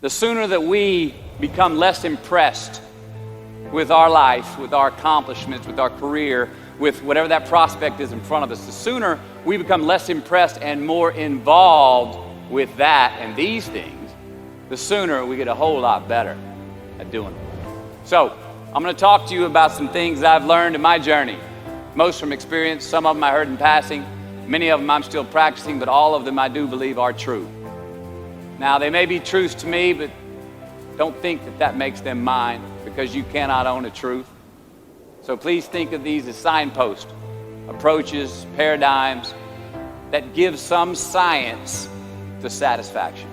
the sooner that we become less impressed with our life, with our accomplishments, with our career, with whatever that prospect is in front of us, the sooner we become less impressed and more involved with that and these things, the sooner we get a whole lot better at doing it. So, I'm going to talk to you about some things I've learned in my journey. Most from experience, some of them I heard in passing, many of them I'm still practicing, but all of them I do believe are true. Now, they may be truths to me, but don't think that that makes them mine, because you cannot own a truth. So please think of these as signposts, approaches, paradigms that give some science to satisfaction.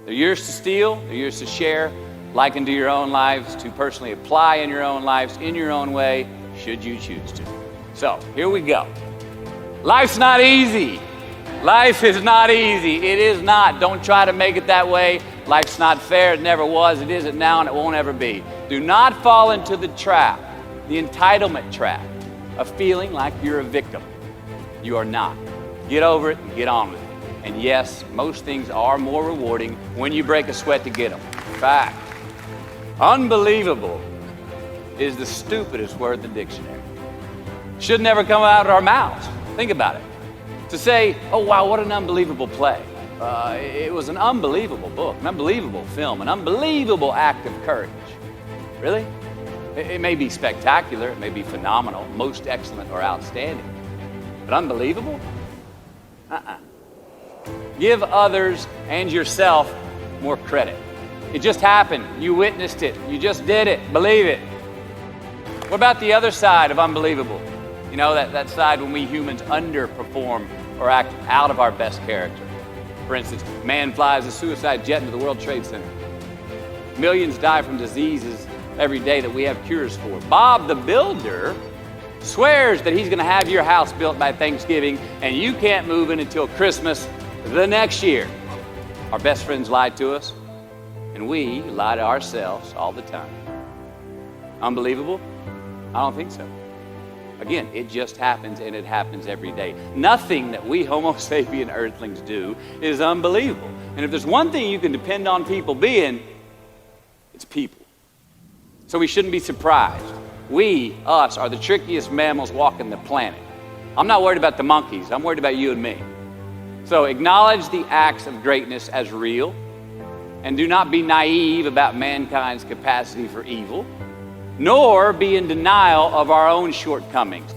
They're yours to steal, they're yours to share, liken to your own lives, to personally apply in your own lives, in your own way, should you choose to. So, here we go. Life's not easy. Life is not easy. It is not. Don't try to make it that way. Life's not fair. It never was. It isn't now, and it won't ever be. Do not fall into the trap, the entitlement trap, of feeling like you're a victim. You are not. Get over it and get on with it. And yes, most things are more rewarding when you break a sweat to get them. In fact, unbelievable is the stupidest word in the dictionary. Should never come out of our mouths. Think about it. To say, oh wow, what an unbelievable play. It was an unbelievable book, an unbelievable film, an unbelievable act of courage. Really? It may be spectacular, it may be phenomenal, most excellent or outstanding. But unbelievable? Give others and yourself more credit. It just happened. You witnessed it. You just did it. Believe it. What about the other side of unbelievable? You know, that side when we humans underperform or act out of our best character. For instance, man flies a suicide jet into the World Trade Center. Millions die from diseases every day that we have cures for. Bob the Builder swears that he's going to have your house built by Thanksgiving, and you can't move in until Christmas the next year. Our best friends lie to us, and we lie to ourselves all the time. Unbelievable? I don't think so. Again, it just happens, and it happens every day. Nothing that we Homo sapien earthlings do is unbelievable. And if there's one thing you can depend on people being, it's people. So we shouldn't be surprised. We, us, are the trickiest mammals walking the planet. I'm not worried about the monkeys. I'm worried about you and me. So acknowledge the acts of greatness as real, and do not be naive about mankind's capacity for evil, nor be in denial of our own shortcomings.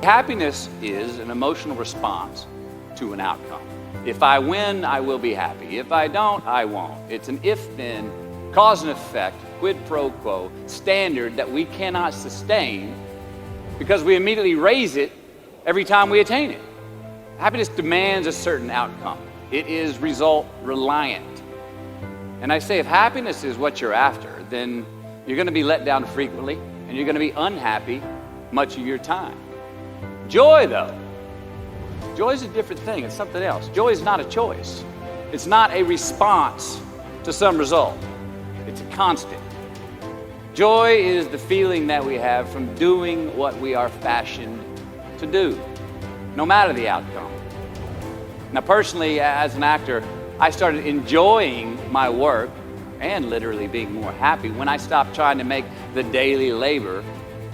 Happiness is an emotional response to an outcome. If I win, I will be happy. If I don't, I won't. It's an if-then, cause and effect, quid pro quo standard that we cannot sustain because we immediately raise it every time we attain it. Happiness demands a certain outcome. It is result reliant. And I say if happiness is what you're after, then you're going to be let down frequently, and you're going to be unhappy much of your time. Joy, though, joy is a different thing. It's something else. Joy is not a choice. It's not a response to some result. It's a constant. Joy is the feeling that we have from doing what we are fashioned to do, no matter the outcome. Now, personally, as an actor, I started enjoying my work and literally being more happy when I stopped trying to make the daily labor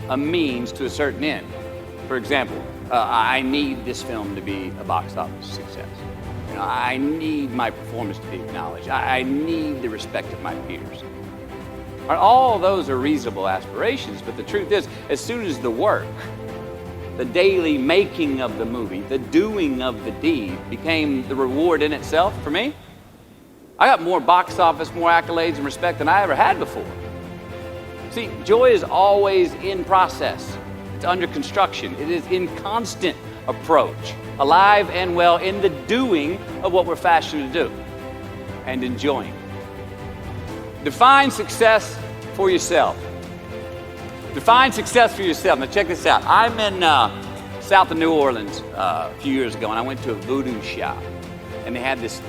a means to a certain end. For example, I need this film to be a box office success. You know, I need my performance to be acknowledged. I need the respect of my peers. All those are reasonable aspirations, but the truth is, as soon as the work, the daily making of the movie, the doing of the deed became the reward in itself for me, I got more box office, more accolades and respect than I ever had before. See, joy is always in process. It's under construction. It is in constant approach, alive and well in the doing of what we're fashioned to do and enjoying. Define success for yourself. Define success for yourself. Now check this out. I'm in south of New Orleans a few years ago, and I went to a voodoo shop, and they had this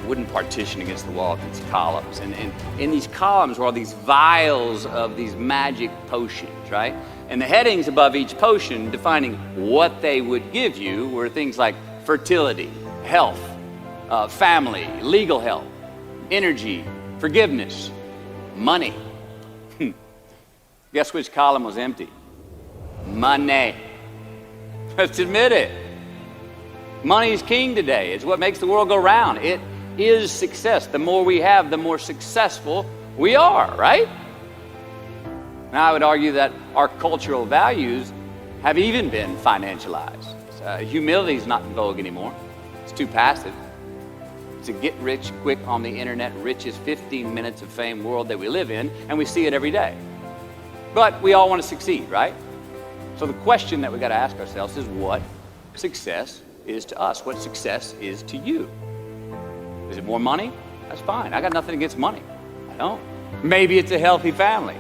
wooden partition against the wall with these columns, and in these columns were all these vials of these magic potions, right? And the headings above each potion defining what they would give you were things like fertility, health, family, legal help, energy, forgiveness, money. Guess which column was empty? Money. Let's admit it. Money is king today. It's what makes the world go round. It is success. The more we have, the more successful we are, right? Now, I would argue that our cultural values have even been financialized. Humility is not in vogue anymore. It's too passive. It's a get rich quick on the internet, rich as 15 minutes of fame world that we live in, and we see it every day. But we all want to succeed, right? So the question that we got to ask ourselves is what success is to us, what success is to you. Is it more money? That's fine. I got nothing against money. I don't. Maybe it's a healthy family.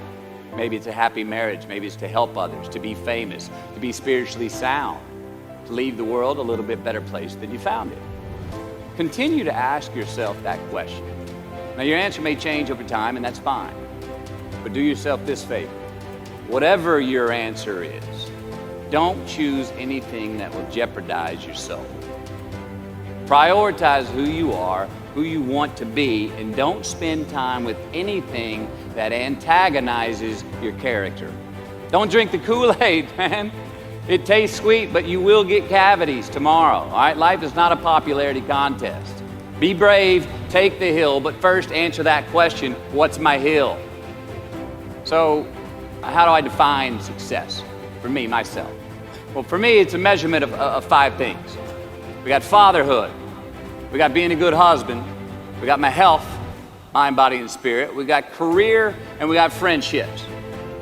Maybe it's a happy marriage. Maybe it's to help others, to be famous, to be spiritually sound, to leave the world a little bit better place than you found it. Continue to ask yourself that question. Now, your answer may change over time, and that's fine. But do yourself this favor. Whatever your answer is, don't choose anything that will jeopardize your soul. Prioritize who you are, who you want to be, and don't spend time with anything that antagonizes your character. Don't drink the Kool-Aid, man. It tastes sweet, but you will get cavities tomorrow, all right? Life is not a popularity contest. Be brave, take the hill, but first answer that question, what's my hill? So, how do I define success for me, myself? Well, for me, it's a measurement of 5 things. We got fatherhood. We got being a good husband. We got my health, mind, body, and spirit. We got career, and we got friendships.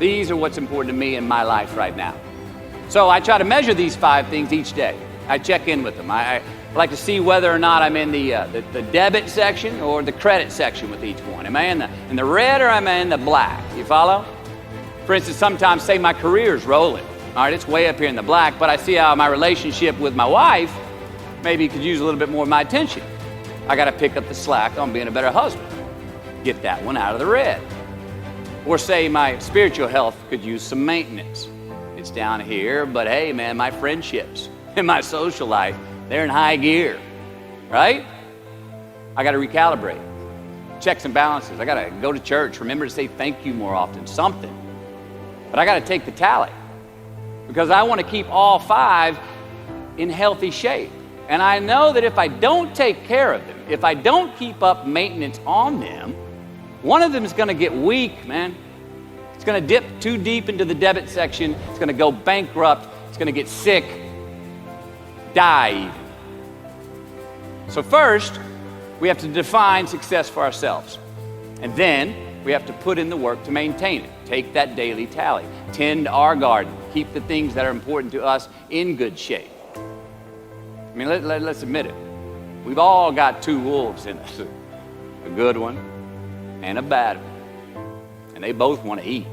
These are what's important to me in my life right now. So I try to measure these 5 things each day. I check in with them. I like to see whether or not I'm in the debit section or the credit section with each one. Am I in the red or am I in the black? You follow? For instance, sometimes say my career's rolling. All right, it's way up here in the black, but I see how my relationship with my wife maybe could use a little bit more of my attention. I got to pick up the slack on being a better husband. Get that one out of the red. Or say my spiritual health could use some maintenance. It's down here, but hey, man, my friendships and my social life, they're in high gear, right? I got to recalibrate. Checks and balances. I got to go to church. Remember to say thank you more often, something. But I got to take the tally because I want to keep all 5 in healthy shape. And I know that if I don't take care of them, if I don't keep up maintenance on them, one of them is going to get weak, man. It's going to dip too deep into the debit section. It's going to go bankrupt. It's going to get sick, die even. So first, we have to define success for ourselves. And then we have to put in the work to maintain it. Take that daily tally. Tend our garden. Keep the things that are important to us in good shape. I mean, let's admit it. We've all got 2 wolves in us. A good one and a bad one. And they both want to eat.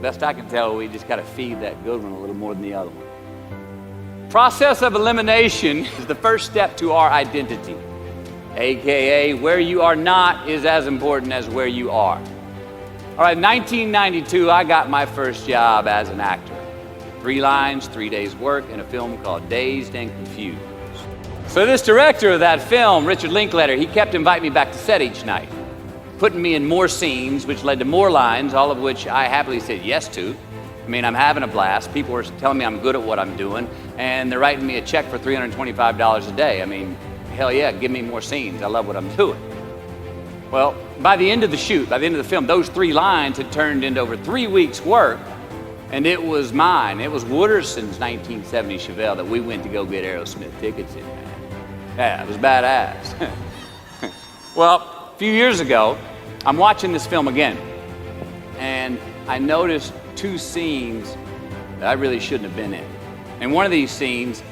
Best I can tell, we just got to feed that good one a little more than the other one. Process of elimination is the first step to our identity. AKA, where you are not is as important as where you are. All right, 1992, I got my first job as an actor. 3 lines, 3 days work in a film called Dazed and Confused. So this director of that film, Richard Linklater, he kept inviting me back to set each night, putting me in more scenes, which led to more lines, all of which I happily said yes to. I mean, I'm having a blast. People are telling me I'm good at what I'm doing, and they're writing me a check for $325 a day. I mean, hell yeah, give me more scenes. I love what I'm doing. Well, by the end of the shoot, by the end of the film, those 3 lines had turned into over 3 weeks' work, and it was mine. It was Wooderson's 1970 Chevelle that we went to go get Aerosmith tickets in, man. Yeah, it was badass. Well, a few years ago, I'm watching this film again, and I noticed 2 scenes that I really shouldn't have been in. In one of these scenes,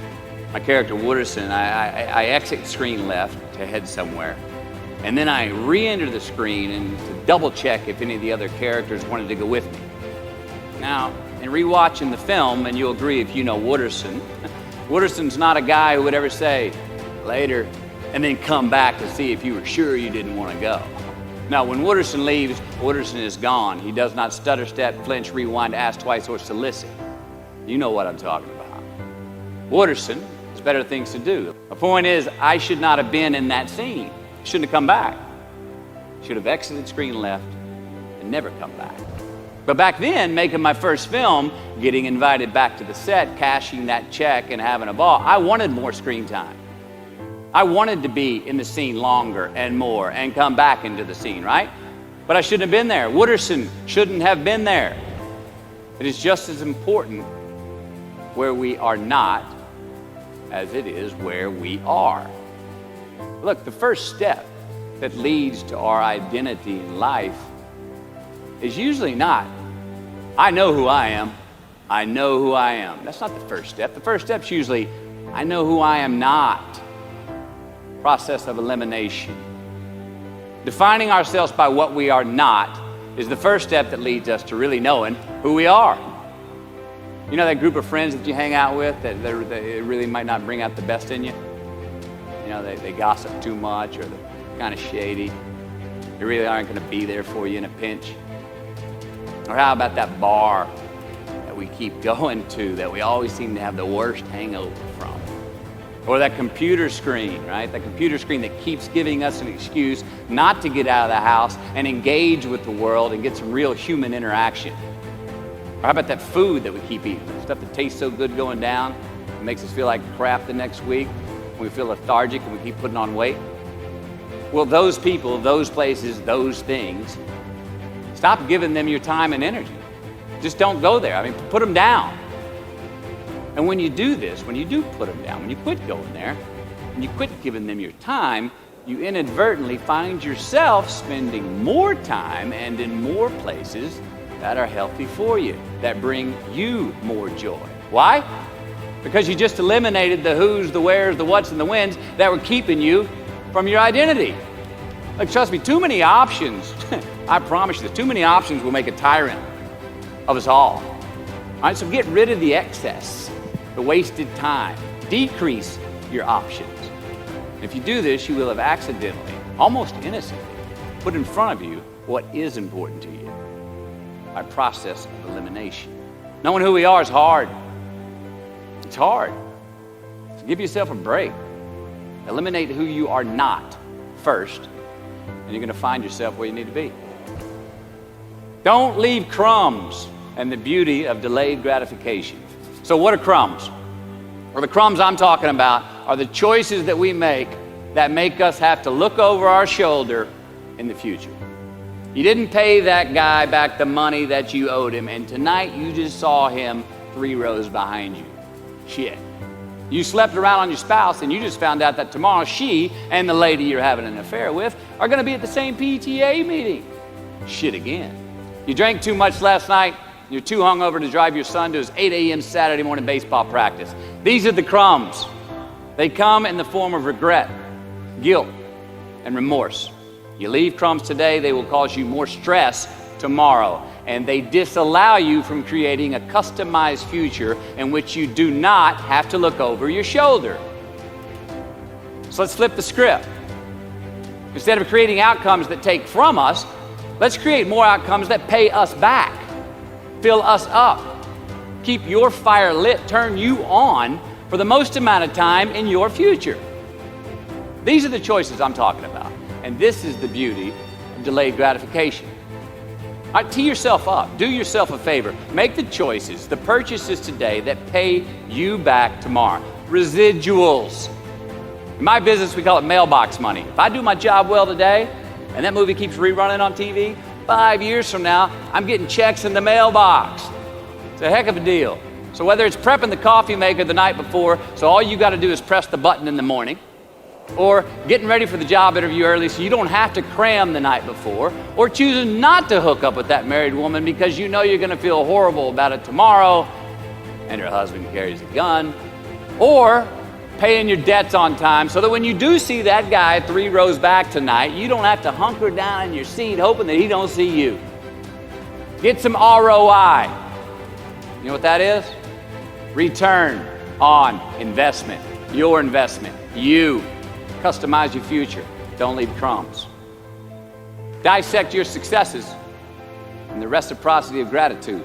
my character Wooderson, I exit screen left to head somewhere, and then I re-enter the screen and to double check if any of the other characters wanted to go with me. Now, in rewatching the film, and you'll agree if you know Wooderson, Wooderson's not a guy who would ever say, later, and then come back to see if you were sure you didn't want to go. Now, when Wooderson leaves, Wooderson is gone. He does not stutter, step, flinch, rewind, ask twice, or solicit. You know what I'm talking about. Wooderson has better things to do. The point is, I should not have been in that scene. I shouldn't have come back. should have exited screen left and never come back. But back then, making my first film, getting invited back to the set, cashing that check and having a ball, I wanted more screen time. I wanted to be in the scene longer and more and come back into the scene, right? But I shouldn't have been there. Wooderson shouldn't have been there. It is just as important where we are not as it is where we are. Look, the first step that leads to our identity in life is usually not, I know who I am. I know who I am. That's not the first step. The first step's usually, I know who I am not. Process of elimination. Defining ourselves by what we are not is the first step that leads us to really knowing who we are. You know that group of friends that you hang out with that they really might not bring out the best in you? You know, they gossip too much, or they're kind of shady. They really aren't going to be there for you in a pinch. Or how about that bar that we keep going to that we always seem to have the worst hangover from? Or that computer screen, right? That computer screen that keeps giving us an excuse not to get out of the house and engage with the world and get some real human interaction. Or how about that food that we keep eating? Stuff that tastes so good going down, it makes us feel like crap the next week. We feel lethargic and we keep putting on weight. Well, those people, those places, those things, stop giving them your time and energy. Just don't go there. I mean, put them down. And when you do this, when you do put them down, when you quit going there, when you quit giving them your time, you inadvertently find yourself spending more time and in more places that are healthy for you, that bring you more joy. Why? Because you just eliminated the who's, the where's, the what's, and the when's that were keeping you from your identity. Like, trust me, too many options, I promise you, too many options will make a tyrant of us all. All right, so get rid of the excess, the wasted time. Decrease your options. If you do this, you will have accidentally, almost innocently, put in front of you what is important to you by process of elimination. Knowing who we are is hard. It's hard. So give yourself a break. Eliminate who you are not first, and you're going to find yourself where you need to be. Don't leave crumbs, and the beauty of delayed gratification. So what are crumbs? Well, the crumbs I'm talking about are the choices that we make that make us have to look over our shoulder in the future. You didn't pay that guy back the money that you owed him, and tonight you just saw him 3 rows behind you. Shit. You slept around on your spouse, and you just found out that tomorrow she and the lady you're having an affair with are going to be at the same PTA meeting. Shit again. You drank too much last night. You're too hungover to drive your son to his 8 a.m. Saturday morning baseball practice. These are the crumbs. They come in the form of regret, guilt, and remorse. You leave crumbs today, they will cause you more stress tomorrow, and they disallow you from creating a customized future in which you do not have to look over your shoulder. So let's flip the script. Instead of creating outcomes that take from us, let's create more outcomes that pay us back, fill us up, keep your fire lit, turn you on for the most amount of time in your future. These are the choices I'm talking about, and this is the beauty of delayed gratification. All right, tee yourself up. Do yourself a favor. Make the choices, the purchases today that pay you back tomorrow. Residuals. In my business, we call it mailbox money. If I do my job well today, and that movie keeps rerunning on TV, 5 years from now, I'm getting checks in the mailbox. It's a heck of a deal. So whether it's prepping the coffee maker the night before, so all you got to do is press the button in the morning, or getting ready for the job interview early so you don't have to cram the night before, or choosing not to hook up with that married woman because you know you're going to feel horrible about it tomorrow and her husband carries a gun, or paying your debts on time so that when you do see that guy 3 rows back tonight, you don't have to hunker down in your seat hoping that he don't see you. Get some ROI. You know what that is? Return on investment. Your investment. You. Customize your future. Don't leave crumbs. Dissect your successes and the reciprocity of gratitude.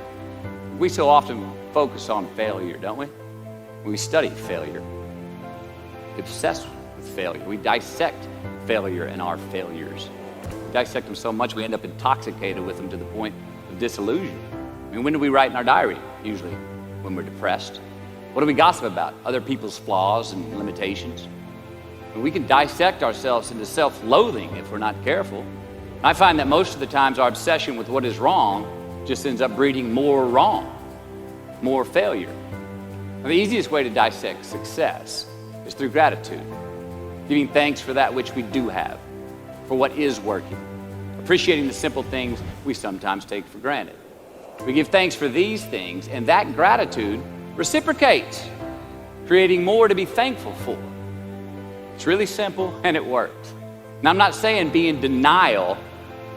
We so often focus on failure, don't we? We study failure. Obsessed with failure. We dissect failure and our failures. dissect them so much we end up intoxicated with them to the point of disillusion. I mean, when do we write in our diary? Usually when we're depressed. What do we gossip about? Other people's flaws and limitations. And we can dissect ourselves into self-loathing if we're not careful. And I find that most of the times our obsession with what is wrong just ends up breeding more wrong, more failure. Now, the easiest way to dissect success is through gratitude, giving thanks for that which we do have, for what is working, appreciating the simple things we sometimes take for granted. We give thanks for these things, and that gratitude reciprocates, creating more to be thankful for. It's really simple, and it works. Now, I'm not saying be in denial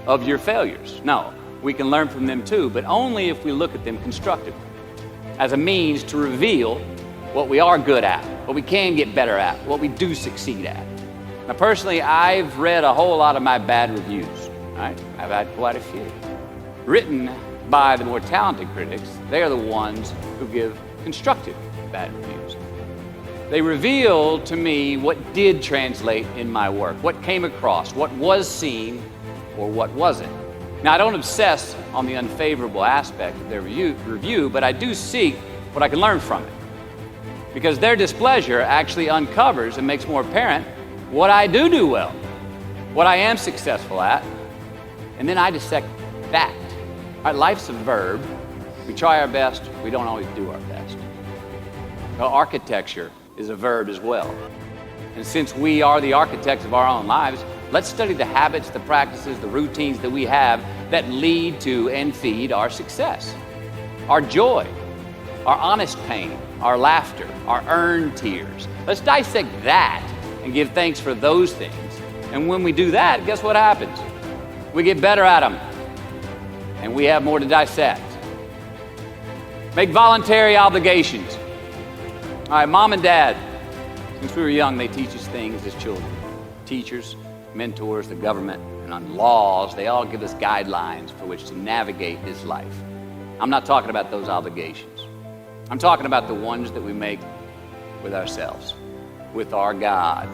of your failures. No, we can learn from them too, but only if we look at them constructively, as a means to reveal what we are good at, what we can get better at, what we do succeed at. Now, personally, I've read a whole lot of my bad reviews. Right? I've had quite a few. Written by the more talented critics, they are the ones who give constructive bad reviews. They reveal to me what did translate in my work, what came across, what was seen, or what wasn't. Now, I don't obsess on the unfavorable aspect of their review, but I do seek what I can learn from it. Because their displeasure actually uncovers and makes more apparent what I do well, what I am successful at, and then I dissect that. All right, life's a verb. We try our best, we don't always do our best. Well, architecture is a verb as well. And since we are the architects of our own lives, let's study the habits, the practices, the routines that we have that lead to and feed our success, our joy, our honest pain, our laughter, our earned tears. Let's dissect that and give thanks for those things. And when we do that, guess what happens? We get better at them, and we have more to dissect. Make voluntary obligations. All right, mom and dad, since we were young, they teach us things as children. Teachers, mentors, the government, and on laws, they all give us guidelines for which to navigate this life. I'm not talking about those obligations. I'm talking about the ones that we make with ourselves, with our God,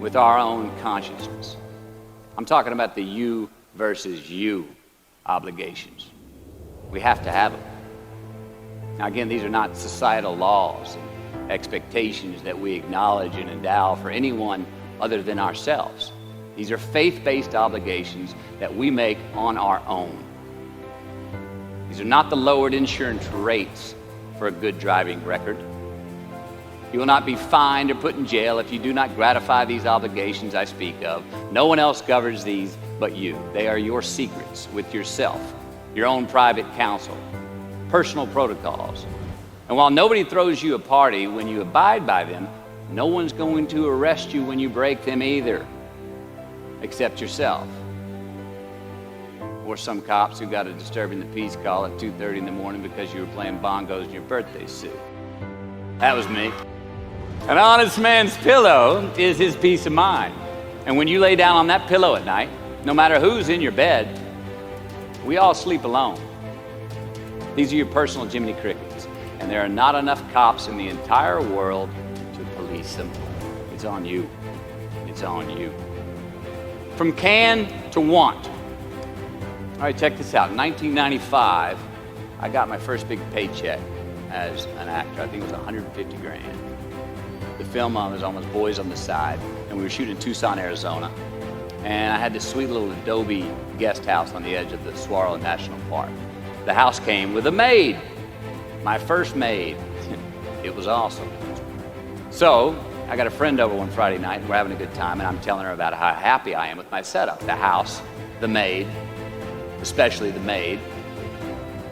with our own consciousness. I'm talking about the you versus you obligations. We have to have them. Now again, these are not societal laws and expectations that we acknowledge and endow for anyone other than ourselves. These are faith-based obligations that we make on our own. These are not the lowered insurance rates for a good driving record. You will not be fined or put in jail if you do not gratify these obligations I speak of. No one else governs these but you. They are your secrets with yourself, your own private counsel, personal protocols. And while nobody throws you a party when you abide by them, no one's going to arrest you when you break them either, except yourself. Or some cops who got a disturbing the peace call at 2:30 in the morning because you were playing bongos in your birthday suit. That was me. An honest man's pillow is his peace of mind. And when you lay down on that pillow at night, no matter who's in your bed, we all sleep alone. These are your personal Jiminy Crickets, and there are not enough cops in the entire world to police them. It's on you. It's on you. From can to want. All right, check this out. In 1995, I got my first big paycheck as an actor. I think it was 150 grand. The film was almost Boys on the Side, and we were shooting in Tucson, Arizona. And I had this sweet little adobe guest house on the edge of the Saguaro National Park. The house came with a maid, my first maid. It was awesome. So I got a friend over one Friday night, and we're having a good time, and I'm telling her about how happy I am with my setup. The house, the maid, especially the maid.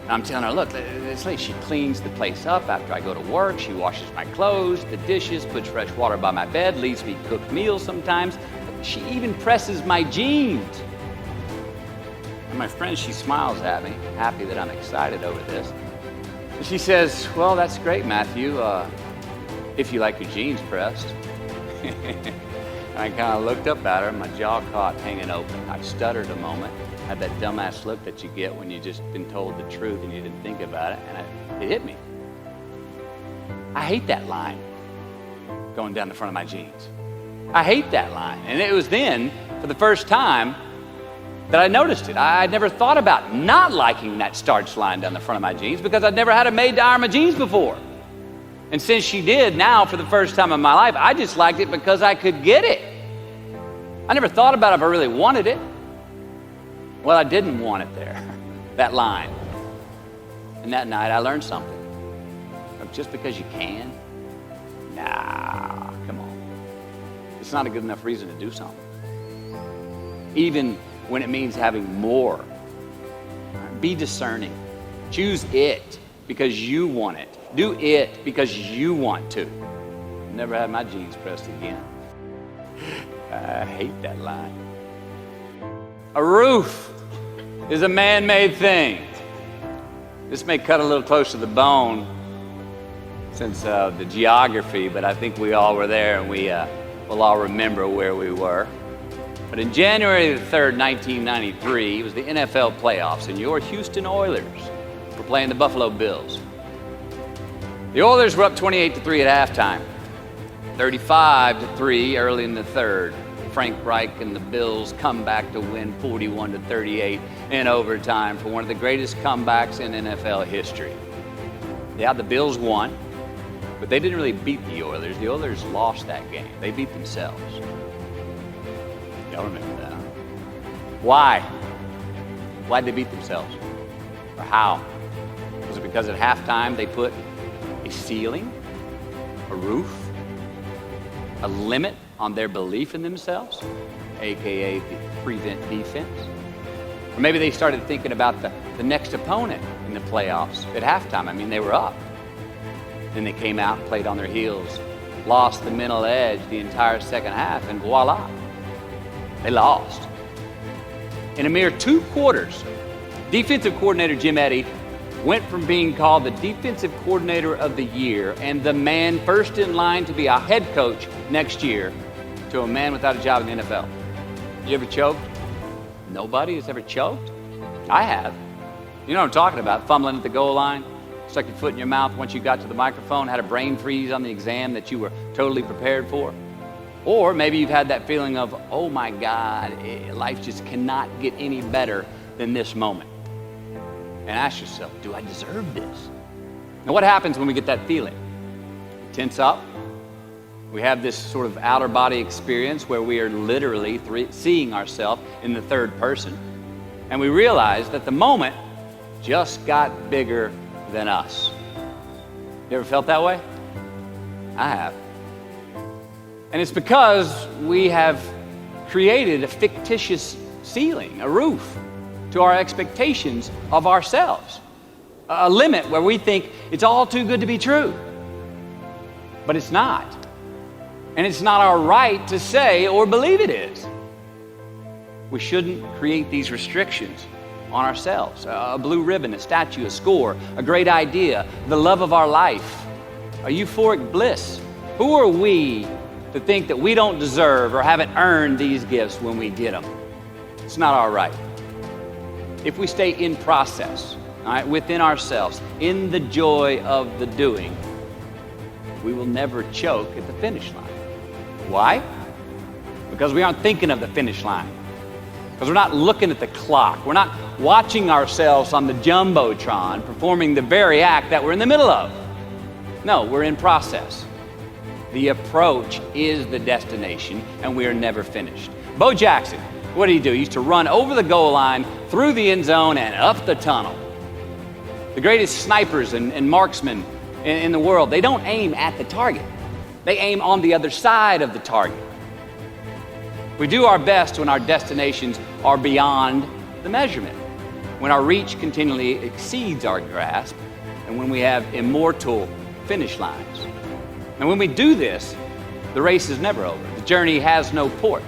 And I'm telling her, look, this lady, she cleans the place up after I go to work. She washes my clothes, the dishes, puts fresh water by my bed, leaves me cooked meals sometimes. She even presses my jeans. And my friend, she smiles at me, happy that I'm excited over this. And she says, well, that's great, Matthew, if you like your jeans pressed. And I kind of looked up at her, my jaw caught hanging open. I stuttered a moment, had that dumbass look that you get when you've just been told the truth and you didn't think about it, and it hit me. I hate that line going down the front of my jeans. I hate that line. And it was then, for the first time, that I noticed it. I'd never thought about not liking that starch line down the front of my jeans because I'd never had a maid to iron my jeans before. And since she did, now for the first time in my life, I just liked it because I could get it. I never thought about if I really wanted it. Well, I didn't want it there, that line. And that night I learned something. Just because you can, nah, come on. It's not a good enough reason to do something. Even when it means having more. Be discerning. Choose it because you want it. Do it because you want to. Never had my jeans pressed again. I hate that line. A roof is a man-made thing. This may cut a little close to the bone since the geography, but I think we all were there and we'll all remember where we were. But in January the 3rd, 1993, it was the NFL playoffs, and your Houston Oilers were playing the Buffalo Bills. The Oilers were up 28-3 at halftime, 35-3 early in the third. Frank Reich and the Bills come back to win 41-38 in overtime for one of the greatest comebacks in NFL history. Yeah, the Bills won, but they didn't really beat the Oilers. The Oilers lost that game. They beat themselves. Y'all remember that, huh? Why? Why'd they beat themselves? Or how? Was it because at halftime they put a ceiling, a roof, a limit on their belief in themselves, aka the prevent defense? Or maybe they started thinking about the next opponent in the playoffs at halftime. I mean, they were up. Then they came out and played on their heels, lost the mental edge the entire second half, and voila, they lost. In a mere 2 quarters, defensive coordinator Jim Eddy went from being called the defensive coordinator of the year and the man first in line to be a head coach next year to a man without a job in the NFL. You ever choked? Nobody has ever choked? I have. You know what I'm talking about, fumbling at the goal line, stuck your foot in your mouth once you got to the microphone, had a brain freeze on the exam that you were totally prepared for. Or maybe you've had that feeling of, oh my God, life just cannot get any better than this moment. And ask yourself, do I deserve this? Now what happens when we get that feeling? Tense up. We have this sort of outer body experience where we are literally seeing ourselves in the third person. And we realize that the moment just got bigger than us. You ever felt that way? I have. And it's because we have created a fictitious ceiling, a roof, to our expectations of ourselves. A limit where we think it's all too good to be true. But it's not. And it's not our right to say or believe it is. We shouldn't create these restrictions on ourselves. A blue ribbon, a statue, a score, a great idea, the love of our life, a euphoric bliss. Who are we to think that we don't deserve or haven't earned these gifts when we get them? It's not our right. If we stay in process, all right, within ourselves, in the joy of the doing, we will never choke at the finish line. Why? Because we aren't thinking of the finish line. Because we're not looking at the clock. We're not watching ourselves on the Jumbotron performing the very act that we're in the middle of. No, we're in process. The approach is the destination, and we are never finished. Bo Jackson, what did he do? He used to run over the goal line, through the end zone, and up the tunnel. The greatest snipers and marksmen in the world, they don't aim at the target. They aim on the other side of the target. We do our best when our destinations are beyond the measurement, when our reach continually exceeds our grasp, and when we have immortal finish lines. And when we do this, the race is never over. The journey has no port.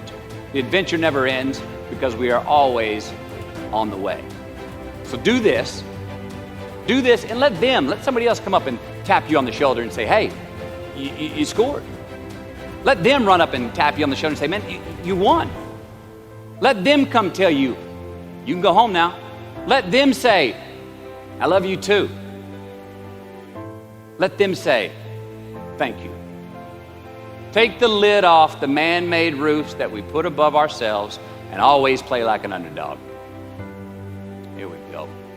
The adventure never ends because we are always on the way. So do this, and let somebody else come up and tap you on the shoulder and say, hey, you scored. Let them run up and tap you on the shoulder and say, man, you won. Let them come tell you, you can go home now. Let them say, I love you too. Let them say, thank you. Take the lid off the man-made roofs that we put above ourselves and always play like an underdog. Here we go.